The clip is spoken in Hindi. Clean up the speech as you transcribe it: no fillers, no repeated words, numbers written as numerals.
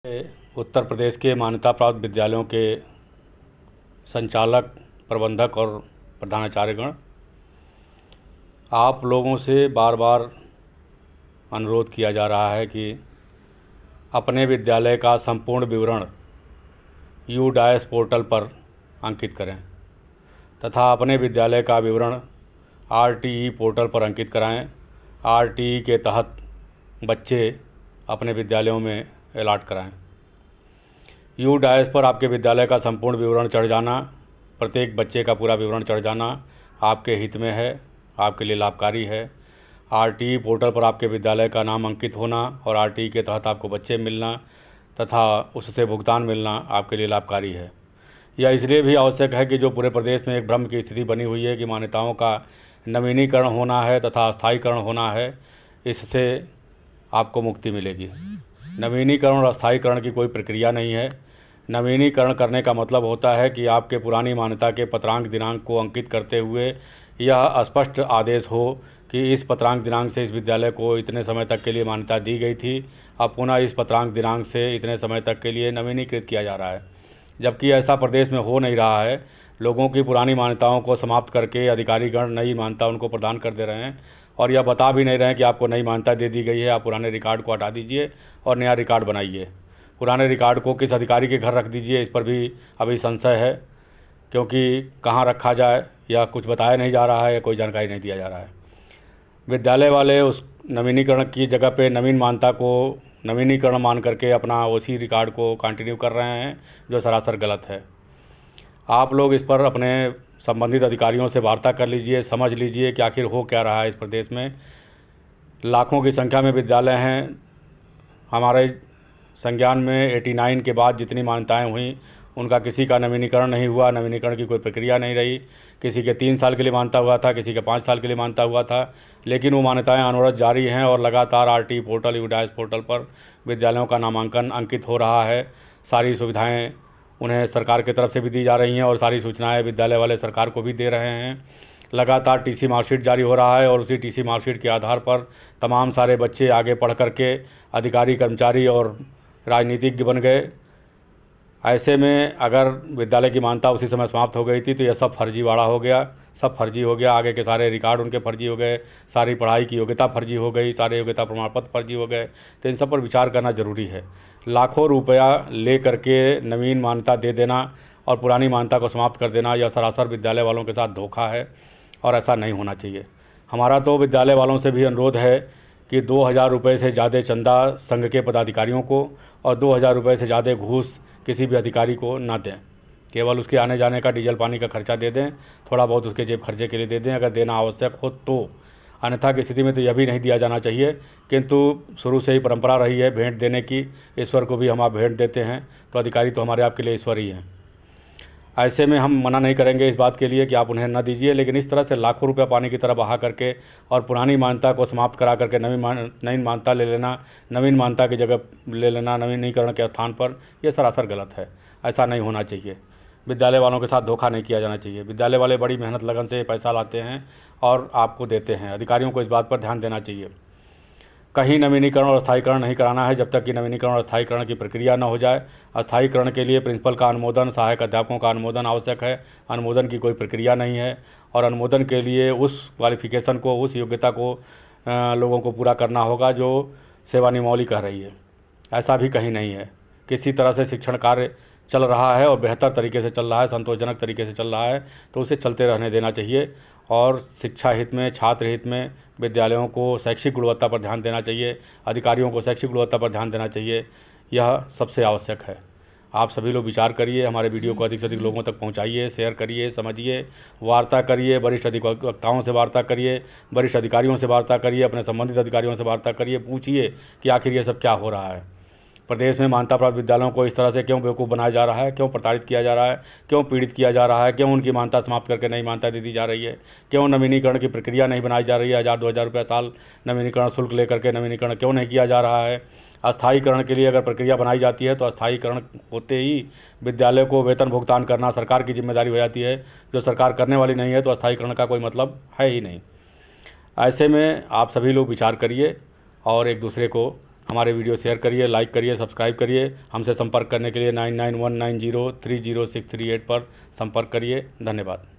उत्तर प्रदेश के मान्यता प्राप्त विद्यालयों के संचालक, प्रबंधक और प्रधानाचार्यगण, आप लोगों से बार बार अनुरोध किया जा रहा है कि अपने विद्यालय का संपूर्ण विवरण UDAS पोर्टल पर अंकित करें तथा अपने विद्यालय का विवरण RTE पोर्टल पर अंकित कराएं। RTE के तहत बच्चे अपने विद्यालयों में अलॉट कराएं। UDAS पर आपके विद्यालय का संपूर्ण विवरण चढ़ जाना, प्रत्येक बच्चे का पूरा विवरण चढ़ जाना आपके हित में है, आपके लिए लाभकारी है। RTE पोर्टल पर आपके विद्यालय का नाम अंकित होना और RTE के तहत आपको बच्चे मिलना तथा उससे भुगतान मिलना आपके लिए लाभकारी है। यह इसलिए भी आवश्यक है कि जो पूरे प्रदेश में एक भ्रम की स्थिति बनी हुई है कि मान्यताओं का नवीनीकरण होना है तथा अस्थायीकरण होना है, इससे आपको मुक्ति मिलेगी। नवीनीकरण और अस्थायीकरण की कोई प्रक्रिया नहीं है। नवीनीकरण करने का मतलब होता है कि आपके पुरानी मान्यता के पत्रांक दिनांक को अंकित करते हुए यह स्पष्ट आदेश हो कि इस पत्रांक दिनांक से इस विद्यालय को इतने समय तक के लिए मान्यता दी गई थी, अब पुनः इस पत्रांक दिनांक से इतने समय तक के लिए नवीनीकृत किया जा रहा है। जबकि ऐसा प्रदेश में हो नहीं रहा है। लोगों की पुरानी मान्यताओं को समाप्त करके अधिकारीगण नई मान्यता उनको प्रदान कर दे रहे हैं और यह बता भी नहीं रहे हैं कि आपको नई मान्यता दे दी गई है, आप पुराने रिकॉर्ड को हटा दीजिए और नया रिकॉर्ड बनाइए। पुराने रिकॉर्ड को किस अधिकारी के घर रख दीजिए, इस पर भी अभी संशय है, क्योंकि कहाँ रखा जाए या कुछ बताया नहीं जा रहा है या कोई जानकारी नहीं दिया जा रहा है। विद्यालय वाले उस नवीनीकरण की जगह पे नवीन मान्यता को नवीनीकरण मान करके अपना उसी रिकॉर्ड को कंटिन्यू कर रहे हैं, जो सरासर गलत है। आप लोग इस पर अपने संबंधित अधिकारियों से वार्ता कर लीजिए, समझ लीजिए कि आखिर हो क्या रहा है इस प्रदेश में। लाखों की संख्या में विद्यालय हैं। हमारे संज्ञान में 89 के बाद जितनी मान्यताएं हुई उनका किसी का नवीनीकरण नहीं हुआ, नवीनीकरण की कोई प्रक्रिया नहीं रही। किसी के 3 साल के लिए मान्यता हुआ था, किसी के 5 साल के लिए मान्यता हुआ था, लेकिन वो मान्यताएं अनवरत जारी हैं और लगातार RTE पोर्टल, UDAS पोर्टल पर विद्यालयों का नामांकन अंकित हो रहा है। सारी सुविधाएँ उन्हें सरकार की तरफ से भी दी जा रही हैं और सारी सूचनाएँ विद्यालय वाले सरकार को भी दे रहे हैं। लगातार TC मार्कशीट जारी हो रहा है और उसी TC मार्कशीट के आधार पर तमाम सारे बच्चे आगे पढ़ करके अधिकारी, कर्मचारी और राजनीतिज्ञ बन गए। ऐसे में अगर विद्यालय की मान्यता उसी समय समाप्त हो गई थी तो यह सब फर्जीवाड़ा हो गया, सब फर्जी हो गया। आगे के सारे रिकॉर्ड उनके फर्जी हो गए, सारी पढ़ाई की योग्यता फर्जी हो गई, सारे योग्यता प्रमाण पत्र फर्जी हो गए। तो इन सब पर विचार करना जरूरी है। लाखों रुपया ले करके नवीन मान्यता दे देना और पुरानी मान्यता को समाप्त कर देना, यह सरासर विद्यालय वालों के साथ धोखा है और ऐसा नहीं होना चाहिए। हमारा तो विद्यालय वालों से भी अनुरोध है कि 2000 रुपये से ज़्यादा चंदा संघ के पदाधिकारियों को और 2000 रुपये से ज़्यादा घूस किसी भी अधिकारी को ना दें। केवल उसके आने जाने का डीजल पानी का खर्चा दे दें, थोड़ा बहुत उसके जेब खर्चे के लिए दे दें अगर देना आवश्यक हो तो। अन्यथा की स्थिति में तो यह भी नहीं दिया जाना चाहिए। किंतु शुरू से ही परंपरा रही है भेंट देने की, ईश्वर को भी हम आप भेंट देते हैं, तो अधिकारी तो हमारे आपके लिए ईश्वर ही हैं। ऐसे में हम मना नहीं करेंगे इस बात के लिए कि आप उन्हें न दीजिए, लेकिन इस तरह से लाखों रुपया पानी की तरह बहा करके और पुरानी मान्यता को समाप्त करा करके नवीन मान्यता ले लेना, नवीन मान्यता की जगह ले लेना नवीनीकरण के स्थान पर, यह सरासर गलत है। ऐसा नहीं होना चाहिए। विद्यालय वालों के साथ धोखा नहीं किया जाना चाहिए। विद्यालय वाले बड़ी मेहनत लगन से पैसा लाते हैं और आपको देते हैं। अधिकारियों को इस बात पर ध्यान देना चाहिए। कहीं नवीनीकरण और अस्थायीकरण नहीं कराना है जब तक कि नवीनीकरण और अस्थायीकरण की प्रक्रिया न हो जाए। अस्थायीकरण के लिए प्रिंसिपल का अनुमोदन, सहायक अध्यापकों का अनुमोदन आवश्यक है। अनुमोदन की कोई प्रक्रिया नहीं है और अनुमोदन के लिए उस क्वालिफिकेशन को, उस योग्यता को लोगों को पूरा करना होगा जो सेवा नियमावली कह रही है। ऐसा भी कहीं नहीं है। किसी तरह से शिक्षण कार्य चल रहा है और बेहतर तरीके से चल रहा है, संतोषजनक तरीके से चल रहा है, तो उसे चलते रहने देना चाहिए और शिक्षा हित में, छात्र हित में विद्यालयों को शैक्षिक गुणवत्ता पर ध्यान देना चाहिए, अधिकारियों को शैक्षिक गुणवत्ता पर ध्यान देना चाहिए। यह सबसे आवश्यक है। आप सभी लोग विचार करिए, हमारे वीडियो को अधिक से अधिक लोगों तक पहुंचाइए, शेयर करिए, समझिए, वार्ता करिए, वरिष्ठ अधिवक्ताओं से वार्ता करिए, वरिष्ठ अधिकारियों से वार्ता करिए, अपने संबंधित अधिकारियों से वार्ता करिए, पूछिए कि आखिर ये सब क्या हो रहा है। प्रदेश में मान्यता प्राप्त विद्यालयों को इस तरह से क्यों बेवकूफ़ बनाया जा रहा है, क्यों प्रताड़ित किया जा रहा है, क्यों पीड़ित किया जा रहा है, क्यों उनकी मान्यता समाप्त करके नई मान्यता दे दी जा रही है, क्यों नवीनीकरण की प्रक्रिया नहीं बनाई जा रही है। 1000-2000 रुपये साल नवीनीकरण शुल्क लेकर के नवीनीकरण क्यों नहीं किया जा रहा है। अस्थायीकरण के लिए अगर प्रक्रिया बनाई जाती है तो अस्थायीकरण होते ही विद्यालय को वेतन भुगतान करना सरकार की जिम्मेदारी हो जाती है, जो सरकार करने वाली नहीं है, तो अस्थायीकरण का कोई मतलब है ही नहीं। ऐसे में आप सभी लोग विचार करिए और एक दूसरे को हमारे वीडियो शेयर करिए, लाइक करिए, सब्सक्राइब करिए। हमसे संपर्क करने के लिए 9919030638 पर संपर्क करिए। धन्यवाद।